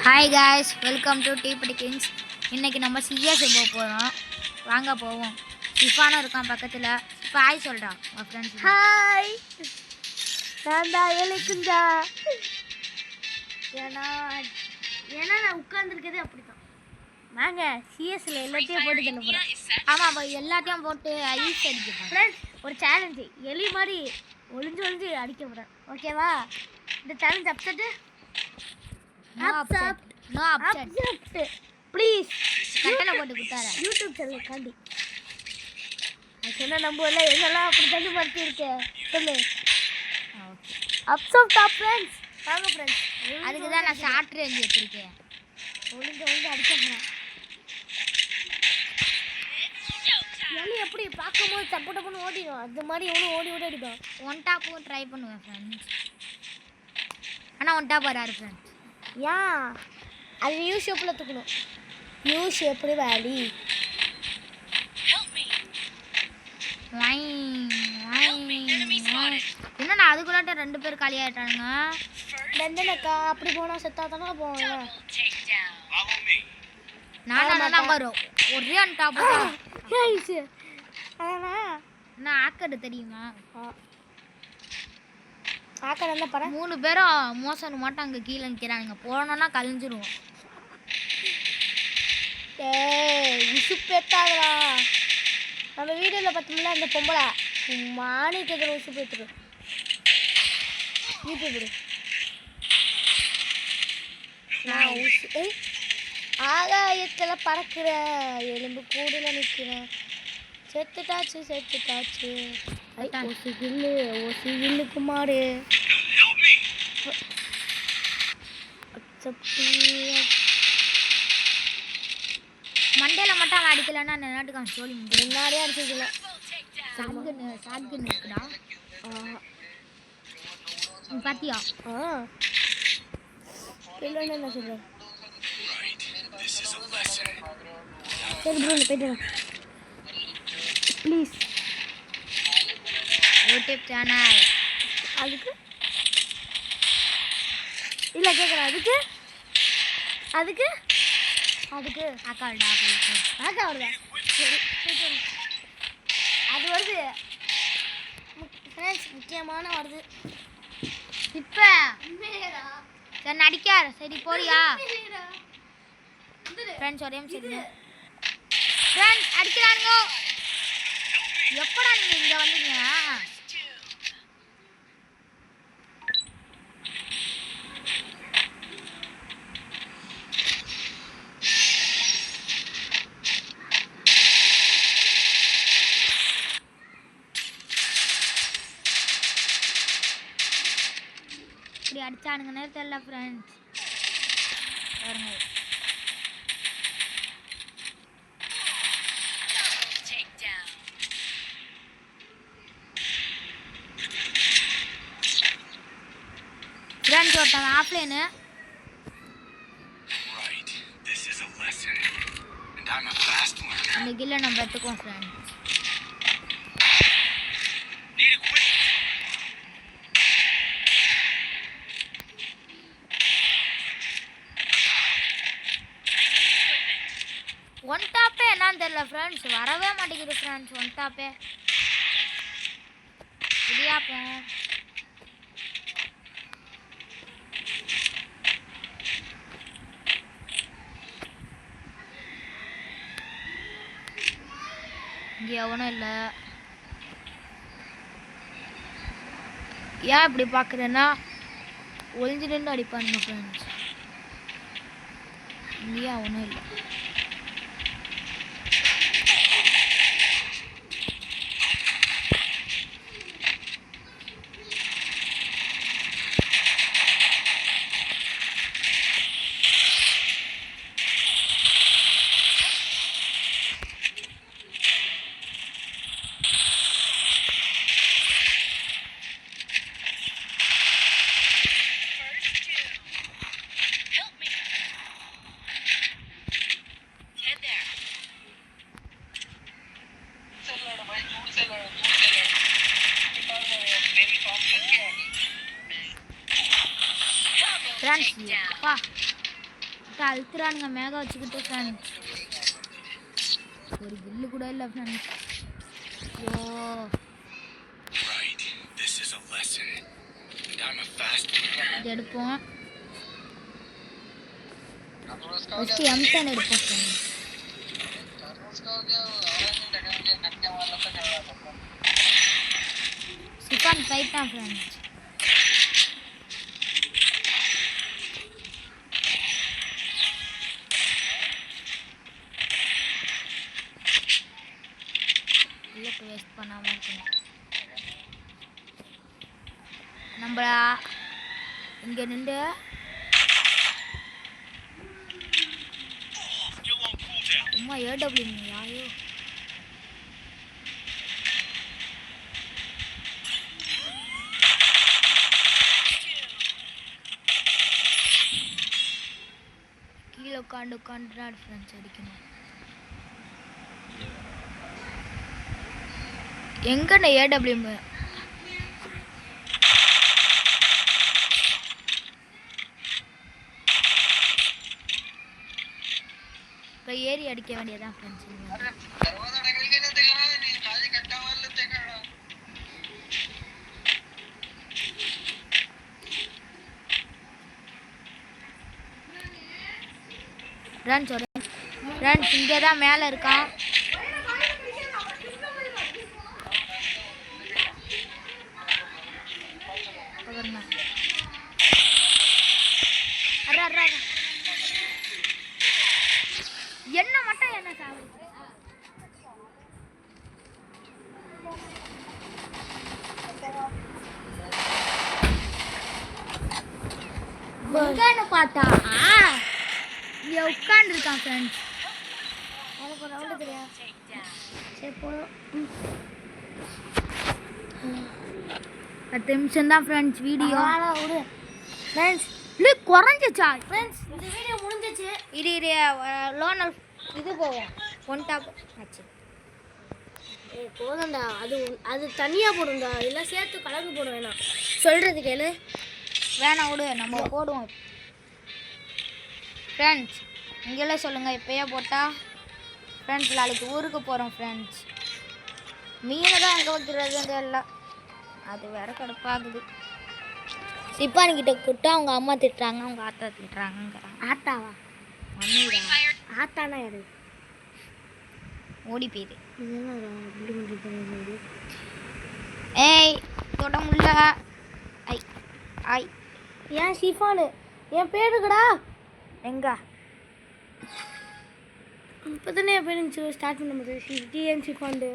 Hi guys, welcome to டீபடி kings. இன்றைக்கி நம்ம சிஎஸ் போக போகிறோம். வாங்க போவோம். சிஃபானும் இருக்கான் பக்கத்தில். இப்போ ஹாய் சொல்கிறான் உங்கள் ஃப்ரெண்ட்ஸ். ஹாய், நான் தான் எழுக்குந்தா. ஏன்னா நான் உட்காந்துருக்கதே அப்படி தான். நாங்கள் சிஎஸ்சில் எல்லாத்தையும் போட்டு தள்ள போகிறோம். ஆமாம், எல்லாத்தையும் போட்டு ஐஸ் அடிக்க ஃப்ரெண்ட்ஸ், ஒரு சேலஞ்சு எலி மாதிரி ஒளிஞ்சு அடிக்க போகிறேன். ஓகேவா? இந்த challenge upset no upset please. கட்டளை போட்டு கொடுத்தாரு யூடியூப் சேனல் காண்டி அது சொன்ன நம்ம எல்லாம் எங்கெல்லாம் அப்படி தண்ணி மறுத்தி இருக்கேன் சொல்லு. Upset top friends. வாங்க ஃப்ரெண்ட்ஸ், அதுக்கு தான் நான் ஷார்ட் ரேஞ்ச் வச்சுருக்கேன். ஒளிஞ்சு அடிக்க போகிறேன். எலி எப்படி பார்க்கும்போது தப்பு டப்புன்னு ஓடிடும், அது மாதிரி எவ்வளோ ஓடி அடிக்கும். ஒன் டாப்பும் ட்ரை பண்ணுவேன் ஃப்ரெண்ட்ஸ். ஆனால் ஒன் டாப் வராரு ஃப்ரெண்ட்ஸ். ஏன் அது யூ ஷேப்பில் தூக்கணும். யூ ஷேப்பில் வேலி என்னண்ணா அதுக்குள்ளாட்ட 2 பேர் காலியாகிட்டானுங்க. தண்டனக்கா அப்படி போனால் செத்தா தானே போவேன். நான் வரும் ஒரே ஒன் டாப். அதனால் நான் ஆக்கடு தெரியுமா? ஆக்கடை என்ன படம். 3 பேரும் மோசம் மட்டும் அங்கே கீழே நிற்கிறானுங்க. போனோன்னா கழிஞ்சிருவோம். உசுப்பேத்தாங்களா? நம்ம வீடியோவில் பார்த்தோம்ல அந்த பொம்பளை மாணிக்கத்தில் உசுப்பேத்துடும். யூடியூப் நான் ஆகாயத்தில் பறக்கிறேன், எலும்பு கூடில் நிற்கிறேன். செத்துட்டாச்சு ஒசி குமாரு. மண்டையில் மட்டும் அவன் அடிக்கலன்னா நாட்டுக்கான் சோழி முன்னாடியே அடிச்சதுல சாட்கன் இருக்குடா. பாத்தியா? என்ன சொல்கிறேன். சரி ப்ரோ, போயிட்டு ப்ளீஸ். யூடியூப் சேனல் அதுக்கு இல்லை கேட்குறேன். அதுக்கு ஆக்கா வருதா? சரி அது வருது ஃப்ரெண்ட்ஸ், முக்கியமான வருது இப்போ. சரி நடிக்கார். சரி போறியா ஃப்ரெண்ட்ஸ்? ஒரே சரி ஃப்ரெண்ட்ஸ் அடிக்கிறானுங்க. எப்படா நீங்கள் இங்கே வந்தீங்க? இப்படி அடிச்சானுங்கன்னே தெரியல ஃப்ரெண்ட்ஸ். பாருங்க, ஃப்ரெண்ட்ஸ் ஒருத்தன் ஆஃப்லைனு. அந்த கில்லை நம்ம எடுத்துக்குவோம் ஃப்ரெண்ட்ஸ். ஒன் டாப்பே என்னன்னு தெரியல ஃப்ரெண்ட்ஸ், வரவே மாட்டேங்குது ஃப்ரெண்ட்ஸ். ஒன் டாப்பே இடியாப்போம். இங்கே எவனும் இல்லை. ஏன் இப்படி பார்க்குறேன்னா ஒளிஞ்சு நின்று அடிப்பானுங்க ஃப்ரெண்ட்ஸ். இங்கேயே அவனும் இல்லை. ஃப்ரெண்ட்ஸ் அப்பா அழுத்துறானுங்க மேக வச்சுக்கிட்டு ஃப்ரெண்ட்ஸ். ஒரு கில்லு கூட இல்லை ஃப்ரெண்ட்ஸ். ஐயோ இது எடுப்போம். ஃபஸ்ட்டு M10 எடுப்போம் ஃப்ரெண்ட்ஸ். சிஃபான் ஃபைட் தான் ஃப்ரெண்ட்ஸ். புல்லட் வேஸ்ட் பண்ணாமல் இருக்கணும். நம்ம இங்கே நின்று சும்மா AW யாயோ கீழே உட்காந்து தான் ஃப்ரெண்ட்ஸ் அடிக்கணும். எங்கண்ணே AW இப்போ ஏறி அடிக்க வேண்டியதான் ஃப்ரெண்ட்ஸ். ஃப்ரெண்ட்ஸ் இங்கே தான் மேலே இருக்கான். என்ன மட்டும் என்ன சாப்பிடு பார்த்தா இங்கே உட்காந்துருக்கான் ஃப்ரெண்ட்ஸ். எனக்கு ஒரு ரவுண்டு தெரியாது. சரி போதும். 10 நிமிஷம் தான் ஃப்ரெண்ட்ஸ் வீடியோ. விடு ஃப்ரெண்ட்ஸ். இல்லை குறைஞ்சிச்சா ஃப்ரெண்ட்ஸ்? இந்த வீடியோ முடிஞ்சிச்சு. இது லோனல் இது போவோம். ஒன் டாப் ஆச்சு. போதும்டா. அது தனியாக போடும்டா. எல்லாம் சேர்த்து கலந்து போட வேணாம். சொல்கிறது கேளு. வேணாம் விடு, நம்ம போடுவோம் ஃப்ரெண்ட்ஸ். நீங்களே சொல்லுங்கள் இப்போயே போட்டால். ஃப்ரெண்ட்ஸ் நாளைக்கு ஊருக்கு போகிறோம் ஃப்ரெண்ட்ஸ். மீனை தான் எங்கே வைக்கிறது எல்லாம் அது வேற கடுப்பாகுது. சிப்பானிக்கிட்ட கூப்பிட்டா அவங்க அம்மா திட்டுறாங்க, அவங்க ஆத்தா திட்டுறாங்கிறாங்க. ஆத்தாவா? மம்மிடா. ஆத்தானா யாரு? ஓடி போயிடு. ஏய் தொட முடியல. ஐ ஐ ஏன் ஷிஃபானு என் பேருக்குடா. எங்க இப்போ தானே என் பேர் ஸ்டார்ட் பண்ணும்போது டிஎன் ஷிஃபாண்டு.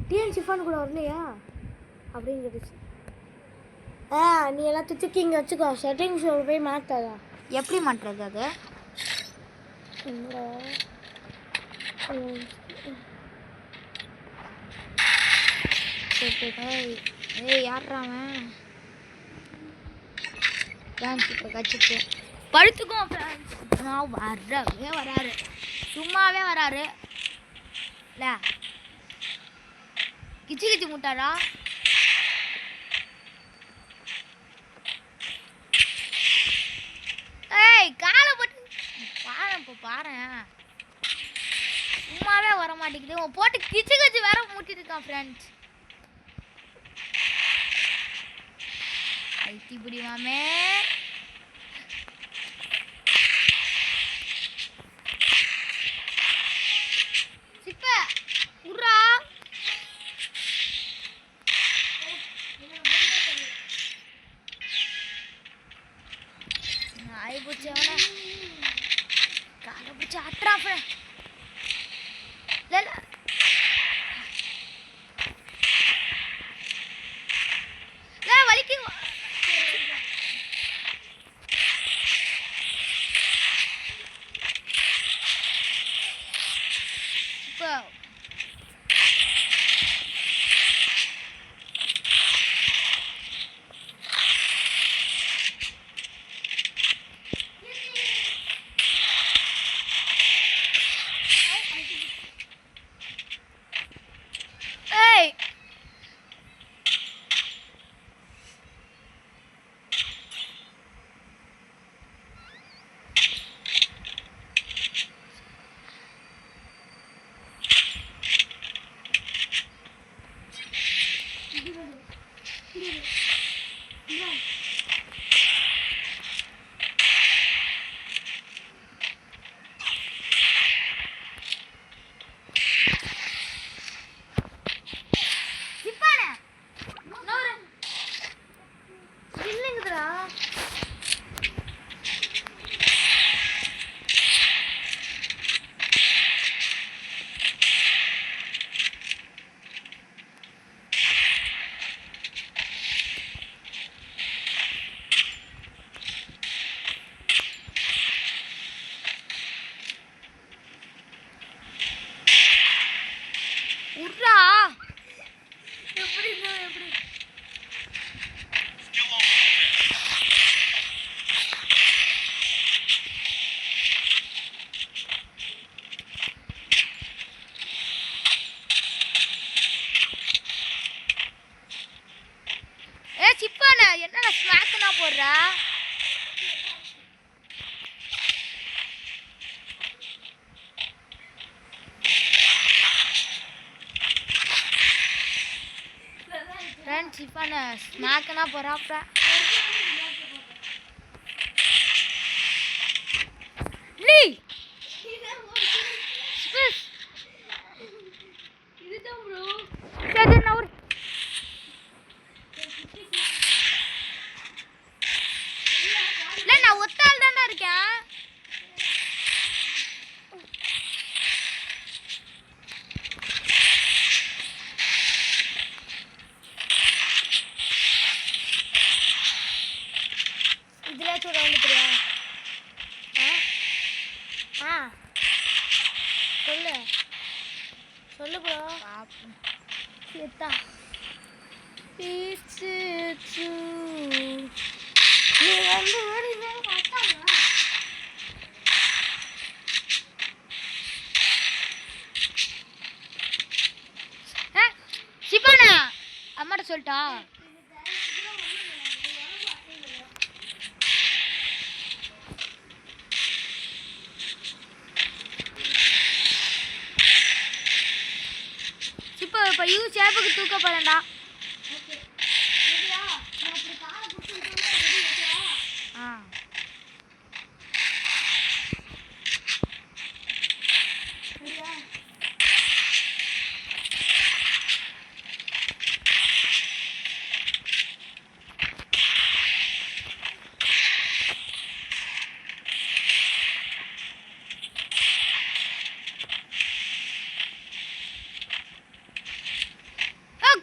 டிஎன் ஷிஃபான் கூட வரலையா அப்படின்னு கேட்டுச்சு. நீ எல்லாத்தையும் தூக்கி இங்கே வச்சுக்கோ. செட்டிங்ஸ் போய் மாற்றாதா? எப்படி மாட்டுறது அது? ஏய் யார்றாவன்? ஃப்ரெண்ட்ஸ் இப்போ கச்சிச்சு படுத்துக்கும் ஃப்ரெண்ட்ஸ். நான் வரவே வராரு, சும்மாவே வராரு. இல்லை கிச்சு கிச்சு முட்டாரா? ஏய் காலை போட்டு பாரு. இப்போ பாரு சும்மாவே வர மாட்டேங்குது. போட்டு கிச்சு கிச்சு வேற மூட்டிட்டு இருக்கான் ஃப்ரெண்ட்ஸ். ஐடி புடிவாமே. சிப்ப உர்ரா. நாய் பூச்சவன காலை பூச்சி அட்றாஃப. இல்ல வலிக்கு. இப்போ சிஃபான ஸ்நாக்னா போறாப்ல. நீ ஸ்பீஸ் இதுதான் ப்ரோ. சரி நான் ஒரு இல்ல நான் ஒத்தாள் தானே இருக்கேன். இதுலாச்சும் ஒரு ரவுண்டு தெரியா? ஆ சொல்லு சொல்லு ப்ரோ. பாப்போம். எத்தா It's true. நீ வந்து ஓடினே பார்த்தாங்க. சிப்பானா அம்மாட்ட சொல்லிட்டா. சிப்பா இப்போ சேப்புக்கு தூக்க போறேன்டா. ஆ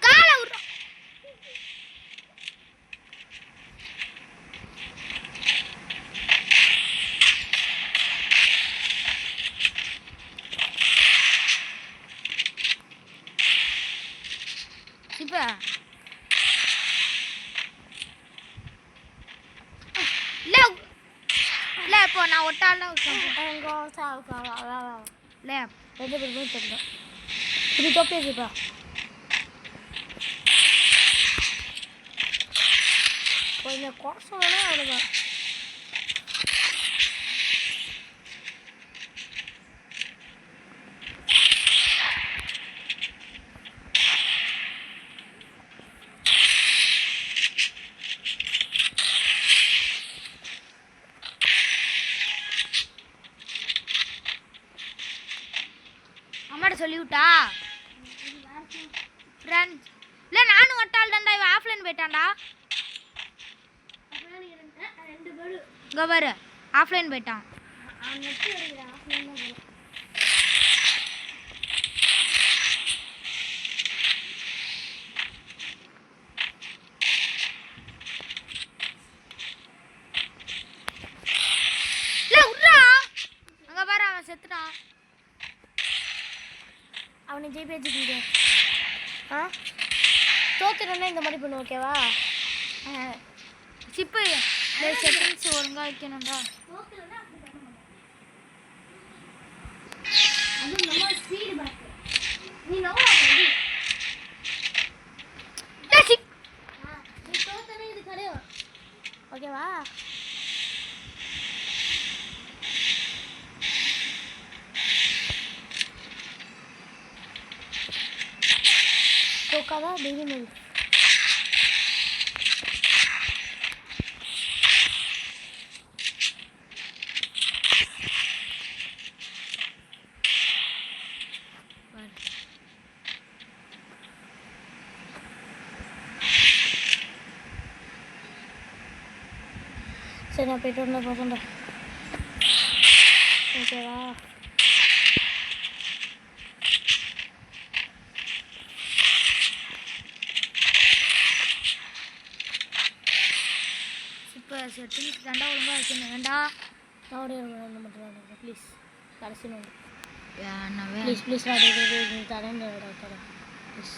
காலை விட்றோம். சிப்பா இல்லை இல்லை இப்போ நான் ஒட்டாலாம் இல்லை ரெண்டு பேருமே தெரியல. இப்படி தொப்பேச்சுப்பா. கொஞ்சம் குறைச்சோன்னா அவ்வளோதான். அம்மாட்ட சொல்லிவிட்டா ஃப்ரெண்ட்ஸ். இல்லை நானும் ஒட்டாள் தான்டா. இவன் ஆஃப்லைன் போயிட்டான்டா. ரெண்டு பேரும் இங்கே பாரு ஆஃப்லைன் போயிட்டான். அவன் நெட்டு எடுக்கிறான். ஆஃப்லைன் தான் போகலாம். இல்லை விட்றா. அங்கே பாரு அவன் செத்துட்டான். அவனை ஜெயிப்பேச்சுக்கிங்க. ஆ தோத்துட்டோன்னா இந்த மாதிரி பண்ணு. ஓகேவா? சிப்பு செட்டிங்ஸ் ஒழுங்கா வைக்கணும்டா. அதுவும் நம்ம ஸ்பீடு பேக். நீ நோ நீ தோத்தனே இது கிடையாது. ஓகேவா? தோக்காதா டெய்லி மாதிரி. சரி நான் போய்ட்டு வந்து போகிறேன்டா. ஓகேவா? இப்போ செட்டிங்ஸ் தாண்டா ஒழுங்கா வைக்கணும். வேண்டா நான் ஒரே ஒன்று மட்டும் தான் ப்ளீஸ். கடைசி ஒன்று வேணவே ப்ளீஸ் ப்ளீஸ் நான் தரேன் தரேன் ப்ளீஸ்.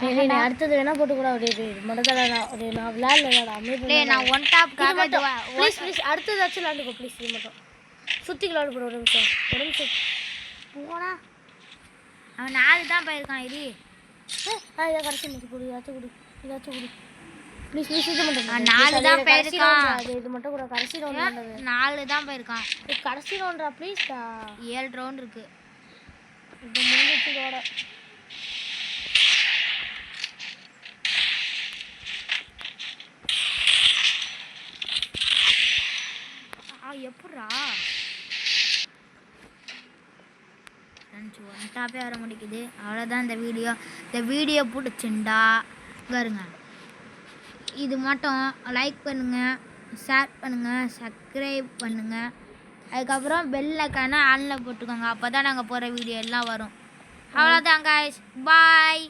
நீ அடுத்தது வேணா போட்டு கூட அப்படியே மட்டும் தான். ஒரு நான் விளையாடலடா. டேய் நான் ஒன் டாப்காக ப்ளீஸ் ப்ளீஸ் அடுத்ததாச்சும் விளையாண்டுக்கோ ப்ளீஸ். இது மட்டும் சுற்றி விளையாடு போகிற. ஒரு நிமிஷம் போனா. அவன் 4 தான் போயிருக்கான். இது இதை கடைசி முடிச்சு கொடு. ஏதாச்சும் கொடு ப்ளீஸ் ப்ளீஸ். இது மட்டும் 4 தான் போயிருக்கான். இது மட்டும் கூட கடைசி ரவுண்ட். 4 தான் போயிருக்கான். கடைசி ரவுண்டா ப்ளீஸ். 7 ரவுண்ட் இருக்கு. இது முடிஞ்சிச்சு இதோட. எப்படா ஃப்ரெண்ட்ஸ் ஒன் டாப்பே வர முடிக்குது. அவ்வளோதான் இந்த வீடியோ பிடிச்சிண்டா பாருங்க, இது மட்டும் லைக் பண்ணுங்கள், ஷேர் பண்ணுங்கள், சப்ஸ்கிரைப் பண்ணுங்கள். அதுக்கப்புறம் பெல் ஐக்கானை ஆனில் போட்டுக்கோங்க. அப்போ தான் நாங்கள் போகிற வீடியோ எல்லாம் வரும். அவ்வளோதான் guys, பாய்.